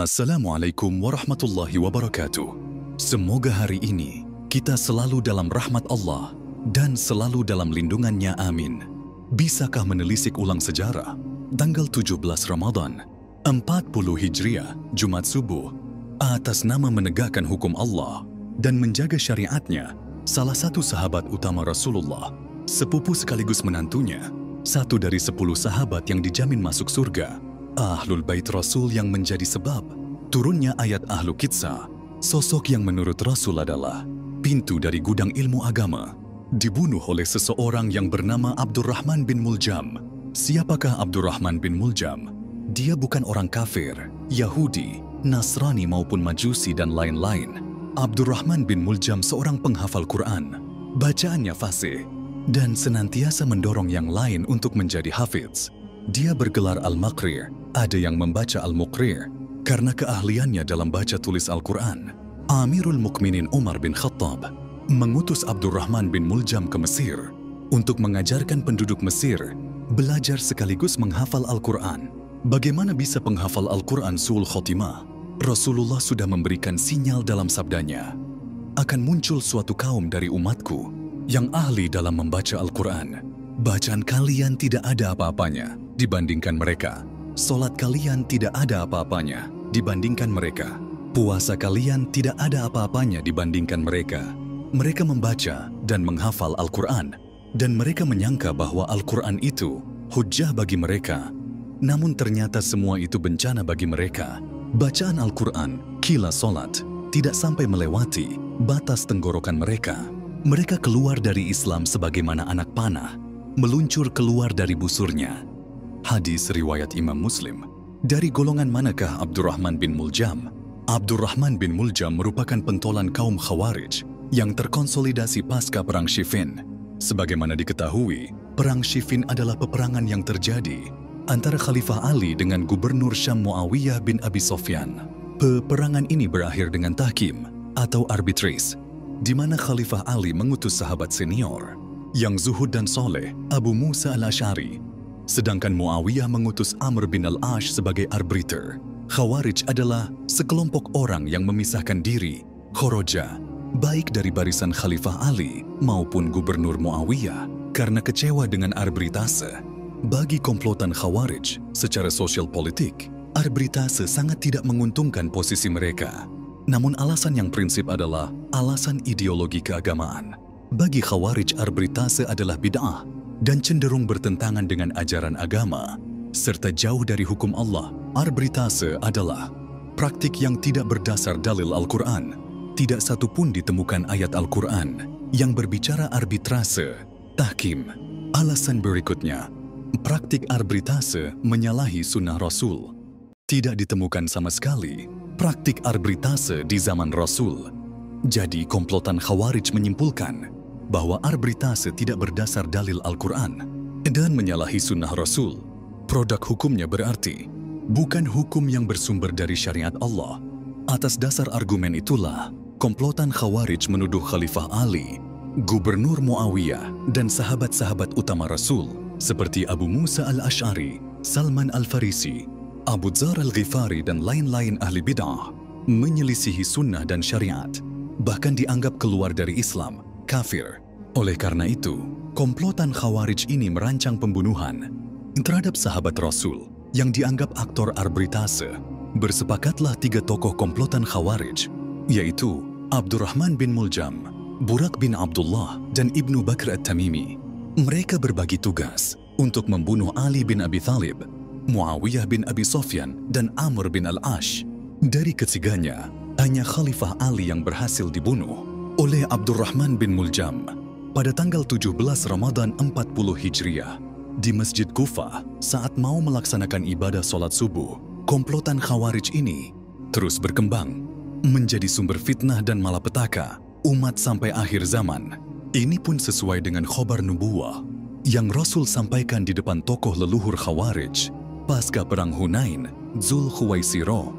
Assalamualaikum warahmatullahi wabarakatuh. Semoga hari ini kita selalu dalam rahmat Allah dan selalu dalam lindungannya, amin. Bisakah menelisik ulang sejarah? Tanggal 17 Ramadan 40 Hijriah, Jumat subuh, atas nama menegakkan hukum Allah dan menjaga syariatnya, salah satu sahabat utama Rasulullah, sepupu sekaligus menantunya, satu dari 10 sahabat yang dijamin masuk surga, Ahlul Bait Rasul yang menjadi sebab turunnya ayat Ahlu Qitsah, sosok yang menurut Rasul adalah pintu dari gudang ilmu agama, dibunuh oleh seseorang yang bernama Abdurrahman bin Muljam. Siapakah Abdurrahman bin Muljam? Dia bukan orang kafir, Yahudi, Nasrani maupun Majusi dan lain-lain. Abdurrahman bin Muljam seorang penghafal Quran, bacaannya fasih, dan senantiasa mendorong yang lain untuk menjadi hafiz. Dia bergelar Al-Maqri', ada yang membaca Al-Muqri', karena keahliannya dalam baca tulis Al-Quran. Amirul Mukminin Umar bin Khattab mengutus Abdurrahman bin Muljam ke Mesir untuk mengajarkan penduduk Mesir belajar sekaligus menghafal Al-Quran. Bagaimana bisa penghafal Al-Quran su'ul khotimah? Rasulullah sudah memberikan sinyal dalam sabdanya, akan muncul suatu kaum dari umatku yang ahli dalam membaca Al-Quran. Bacaan kalian tidak ada apa-apanya dibandingkan mereka. Solat kalian tidak ada apa-apanya dibandingkan mereka. Puasa kalian tidak ada apa-apanya dibandingkan mereka. Mereka membaca dan menghafal Al-Quran, dan mereka menyangka bahwa Al-Quran itu hujjah bagi mereka. Namun ternyata semua itu bencana bagi mereka. Bacaan Al-Quran, qila solat, tidak sampai melewati batas tenggorokan mereka. Mereka keluar dari Islam sebagaimana anak panah meluncur keluar dari busurnya. Hadis riwayat Imam Muslim. Dari golongan manakah Abdurrahman bin Muljam? Abdurrahman bin Muljam merupakan pentolan kaum Khawarij yang terkonsolidasi pasca Perang Siffin. Sebagaimana diketahui, Perang Siffin adalah peperangan yang terjadi antara Khalifah Ali dengan Gubernur Syam Muawiyah bin Abi Sofyan. Peperangan ini berakhir dengan tahkim atau arbitris, di mana Khalifah Ali mengutus sahabat senior yang zuhud dan soleh, Abu Musa al-Ash'ari, sedangkan Muawiyah mengutus Amr bin al-Ash sebagai arbiter. Khawarij adalah sekelompok orang yang memisahkan diri, khoroja, baik dari barisan Khalifah Ali maupun Gubernur Muawiyah, karena kecewa dengan arbitase. Bagi komplotan Khawarij, secara sosial politik, arbitase sangat tidak menguntungkan posisi mereka. Namun alasan yang prinsip adalah alasan ideologi keagamaan. Bagi Khawarij, arbitase adalah bid'ah dan cenderung bertentangan dengan ajaran agama, serta jauh dari hukum Allah. Arbitase adalah praktik yang tidak berdasar dalil Al-Quran. Tidak satu pun ditemukan ayat Al-Quran yang berbicara arbitrase, tahkim. Alasan berikutnya, praktik arbitase menyalahi sunnah Rasul. Tidak ditemukan sama sekali praktik arbitase di zaman Rasul. Jadi komplotan Khawarij menyimpulkan bahwa arbitase tidak berdasar dalil Al-Quran dan menyalahi sunnah Rasul. Produk hukumnya berarti bukan hukum yang bersumber dari syariat Allah. Atas dasar argumen itulah, komplotan Khawarij menuduh Khalifah Ali, Gubernur Muawiyah, dan sahabat-sahabat utama Rasul seperti Abu Musa al-Ash'ari, Salman al-Farisi, Abu Dzar al-Ghifari, dan lain-lain ahli bid'ah menyelisihi sunnah dan syariat, bahkan dianggap keluar dari Islam, kafir. Oleh karena itu, komplotan Khawarij ini merancang pembunuhan terhadap sahabat Rasul yang dianggap aktor arbitase. Bersepakatlah 3 tokoh komplotan Khawarij, yaitu Abdurrahman bin Muljam, Burak bin Abdullah, dan Ibnu Bakr at-Tamimi. Mereka berbagi tugas untuk membunuh Ali bin Abi Thalib, Muawiyah bin Abi Sofyan, dan Amr bin al-Ash. Dari ketiganya, hanya Khalifah Ali yang berhasil dibunuh oleh Abdurrahman bin Muljam pada tanggal 17 Ramadan 40 Hijriah di Masjid Kufah saat mau melaksanakan ibadah sholat subuh. Komplotan Khawarij ini terus berkembang menjadi sumber fitnah dan malapetaka umat sampai akhir zaman. Ini pun sesuai dengan khobar nubuwah yang Rasul sampaikan di depan tokoh leluhur Khawarij pasca perang Hunain, Dzul Khuwaisiro.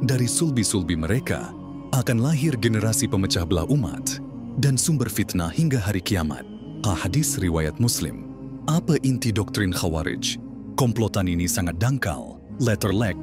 Dari sulbi-sulbi mereka akan lahir generasi pemecah belah umat dan sumber fitnah hingga hari kiamat. Hadis riwayat Muslim. Apa inti doktrin Khawarij? Komplotan ini sangat dangkal, letter leg,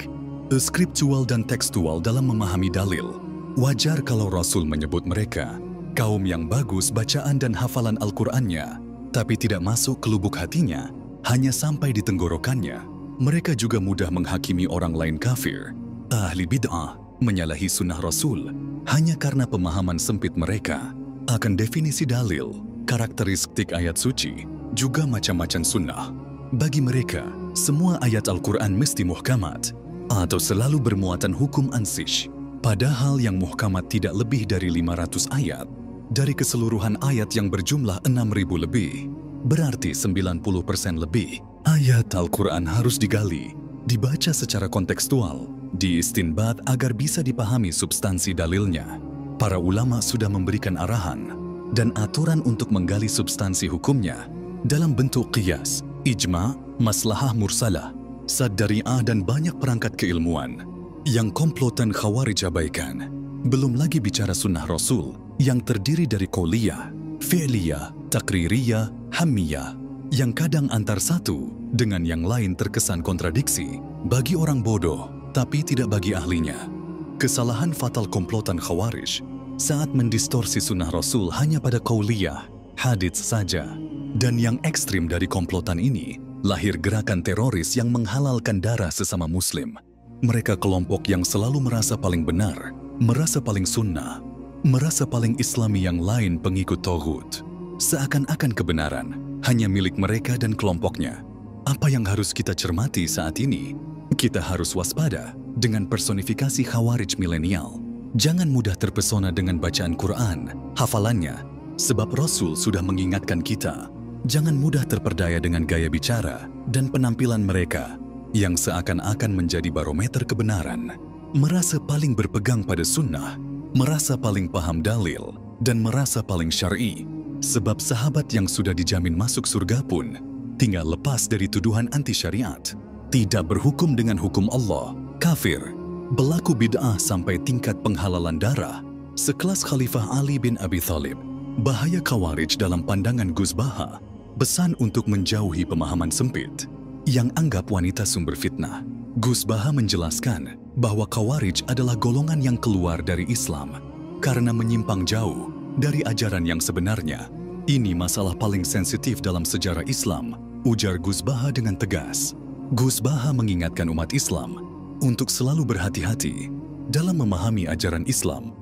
skriptual dan tekstual dalam memahami dalil. Wajar kalau Rasul menyebut mereka kaum yang bagus bacaan dan hafalan Al-Qur'annya, tapi tidak masuk ke lubuk hatinya, hanya sampai di tenggorokannya. Mereka juga mudah menghakimi orang lain kafir. Ahli bid'ah menyalahi sunnah Rasul hanya karena pemahaman sempit mereka akan definisi dalil, karakteristik ayat suci, juga macam-macam sunnah. Bagi mereka, semua ayat Al-Quran mesti muhkamat atau selalu bermuatan hukum ansih. Padahal yang muhkamat tidak lebih dari 500 ayat. Dari keseluruhan ayat yang berjumlah 6.000 lebih, berarti 90% lebih. Ayat Al-Quran harus digali, dibaca secara kontekstual, diistinbat agar bisa dipahami substansi dalilnya. Para ulama sudah memberikan arahan dan aturan untuk menggali substansi hukumnya dalam bentuk qiyas, ijma', maslahah mursalah, sad-dari'ah dan banyak perangkat keilmuan yang komplotan Khawarij abaikan. Belum lagi bicara sunnah Rasul yang terdiri dari qauliyah, fi'liyah, takririyah, hammiyah, yang kadang antar satu dengan yang lain terkesan kontradiksi bagi orang bodoh, tapi tidak bagi ahlinya. Kesalahan fatal komplotan Khawarij saat mendistorsi sunnah Rasul hanya pada qauliyah, hadits saja. Dan yang ekstrim dari komplotan ini, lahir gerakan teroris yang menghalalkan darah sesama muslim. Mereka kelompok yang selalu merasa paling benar, merasa paling sunnah, merasa paling islami, yang lain pengikut tauhid. Seakan-akan kebenaran hanya milik mereka dan kelompoknya. Apa yang harus kita cermati saat ini? Kita harus waspada dengan personifikasi Khawarij milenial. Jangan mudah terpesona dengan bacaan Quran, hafalannya, sebab Rasul sudah mengingatkan kita. Jangan mudah terperdaya dengan gaya bicara dan penampilan mereka yang seakan-akan menjadi barometer kebenaran. Merasa paling berpegang pada sunnah, merasa paling paham dalil, dan merasa paling syar'i. Sebab sahabat yang sudah dijamin masuk surga pun tinggal lepas dari tuduhan anti syariat, tidak berhukum dengan hukum Allah, kafir, berlaku bid'ah sampai tingkat penghalalan darah, sekelas Khalifah Ali bin Abi Thalib. Bahaya Khawarij dalam pandangan Gus Baha, pesan untuk menjauhi pemahaman sempit yang anggap wanita sumber fitnah. Gus Baha menjelaskan bahwa Khawarij adalah golongan yang keluar dari Islam karena menyimpang jauh dari ajaran yang sebenarnya. Ini masalah paling sensitif dalam sejarah Islam, ujar Gus Baha dengan tegas. Gus Baha mengingatkan umat Islam untuk selalu berhati-hati dalam memahami ajaran Islam,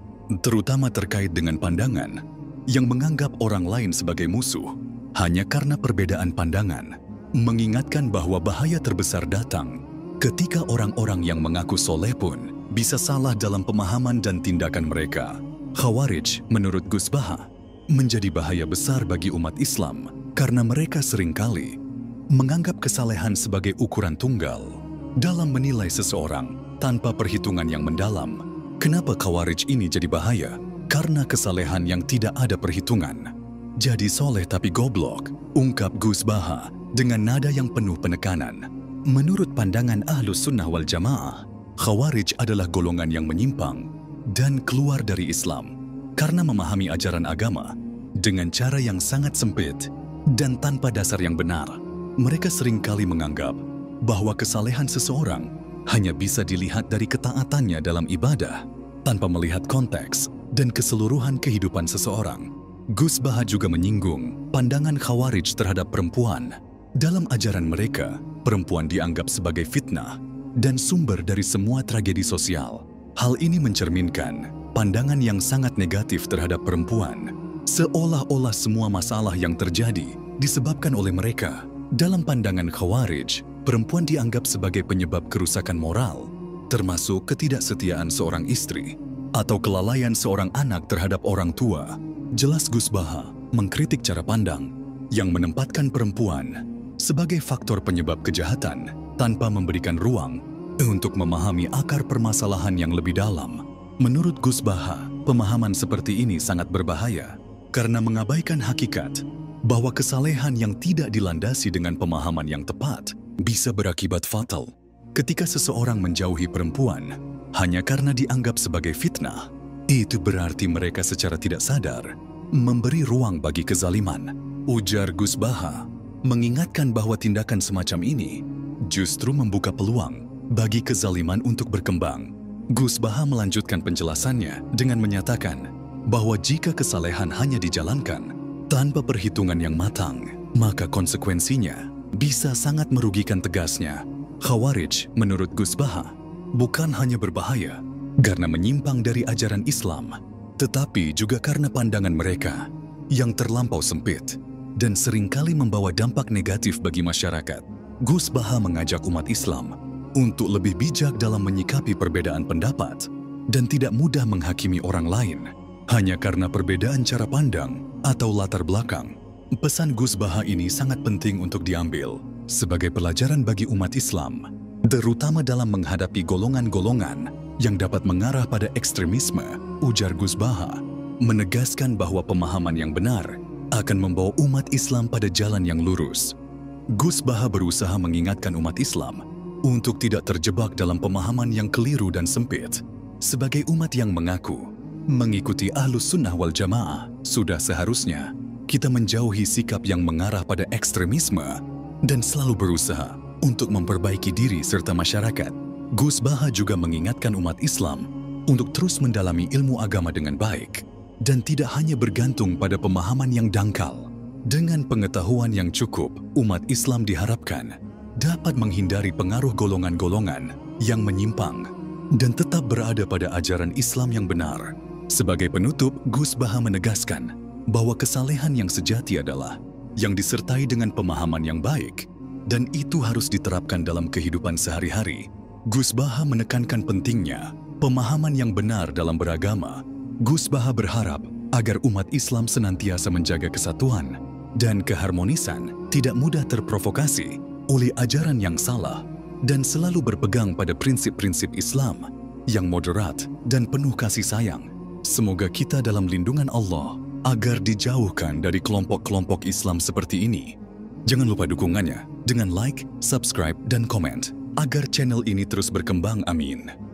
terutama terkait dengan pandangan yang menganggap orang lain sebagai musuh hanya karena perbedaan pandangan. Mengingatkan bahwa bahaya terbesar datang ketika orang-orang yang mengaku soleh pun bisa salah dalam pemahaman dan tindakan mereka. Khawarij, menurut Gus Baha, menjadi bahaya besar bagi umat Islam karena mereka seringkali menganggap kesalehan sebagai ukuran tunggal dalam menilai seseorang tanpa perhitungan yang mendalam. Kenapa Khawarij ini jadi bahaya? Karena kesalehan yang tidak ada perhitungan. Jadi soleh tapi goblok, ungkap Gus Baha dengan nada yang penuh penekanan. Menurut pandangan Ahlus Sunnah wal Jamaah, Khawarij adalah golongan yang menyimpang dan keluar dari Islam karena memahami ajaran agama dengan cara yang sangat sempit dan tanpa dasar yang benar. Mereka seringkali menganggap bahwa kesalehan seseorang hanya bisa dilihat dari ketaatannya dalam ibadah tanpa melihat konteks dan keseluruhan kehidupan seseorang. Gus Baha juga menyinggung pandangan Khawarij terhadap perempuan. Dalam ajaran mereka, perempuan dianggap sebagai fitnah dan sumber dari semua tragedi sosial. Hal ini mencerminkan pandangan yang sangat negatif terhadap perempuan, seolah-olah semua masalah yang terjadi disebabkan oleh mereka. Dalam pandangan Khawarij, perempuan dianggap sebagai penyebab kerusakan moral, termasuk ketidaksetiaan seorang istri atau kelalaian seorang anak terhadap orang tua. Jelas Gus Baha mengkritik cara pandang yang menempatkan perempuan sebagai faktor penyebab kejahatan tanpa memberikan ruang untuk memahami akar permasalahan yang lebih dalam. Menurut Gus Baha, pemahaman seperti ini sangat berbahaya karena mengabaikan hakikat bahwa kesalehan yang tidak dilandasi dengan pemahaman yang tepat bisa berakibat fatal. Ketika seseorang menjauhi perempuan hanya karena dianggap sebagai fitnah, itu berarti mereka secara tidak sadar memberi ruang bagi kezaliman. Ujar Gus Baha, mengingatkan bahwa tindakan semacam ini justru membuka peluang bagi kezaliman untuk berkembang. Gus Baha melanjutkan penjelasannya dengan menyatakan bahwa jika kesalehan hanya dijalankan tanpa perhitungan yang matang, maka konsekuensinya bisa sangat merugikan. Tegasnya, Khawarij menurut Gus Baha bukan hanya berbahaya karena menyimpang dari ajaran Islam, tetapi juga karena pandangan mereka yang terlampau sempit dan seringkali membawa dampak negatif bagi masyarakat. Gus Baha mengajak umat Islam untuk lebih bijak dalam menyikapi perbedaan pendapat dan tidak mudah menghakimi orang lain hanya karena perbedaan cara pandang atau latar belakang. Pesan Gus Baha ini sangat penting untuk diambil sebagai pelajaran bagi umat Islam, terutama dalam menghadapi golongan-golongan yang dapat mengarah pada ekstremisme. Ujar Gus Baha, menegaskan bahwa pemahaman yang benar akan membawa umat Islam pada jalan yang lurus. Gus Baha berusaha mengingatkan umat Islam untuk tidak terjebak dalam pemahaman yang keliru dan sempit. Sebagai umat yang mengaku mengikuti Ahlus Sunnah wal Jamaah, sudah seharusnya kita menjauhi sikap yang mengarah pada ekstremisme dan selalu berusaha untuk memperbaiki diri serta masyarakat. Gus Baha juga mengingatkan umat Islam untuk terus mendalami ilmu agama dengan baik dan tidak hanya bergantung pada pemahaman yang dangkal. Dengan pengetahuan yang cukup, umat Islam diharapkan dapat menghindari pengaruh golongan-golongan yang menyimpang dan tetap berada pada ajaran Islam yang benar. Sebagai penutup, Gus Baha menegaskan bahwa kesalehan yang sejati adalah yang disertai dengan pemahaman yang baik, dan itu harus diterapkan dalam kehidupan sehari-hari. Gus Baha menekankan pentingnya pemahaman yang benar dalam beragama. Gus Baha berharap agar umat Islam senantiasa menjaga kesatuan dan keharmonisan, tidak mudah terprovokasi oleh ajaran yang salah, dan selalu berpegang pada prinsip-prinsip Islam yang moderat dan penuh kasih sayang. Semoga kita dalam lindungan Allah agar dijauhkan dari kelompok-kelompok Islam seperti ini. Jangan lupa dukungannya dengan like, subscribe, dan komen agar channel ini terus berkembang. Amin.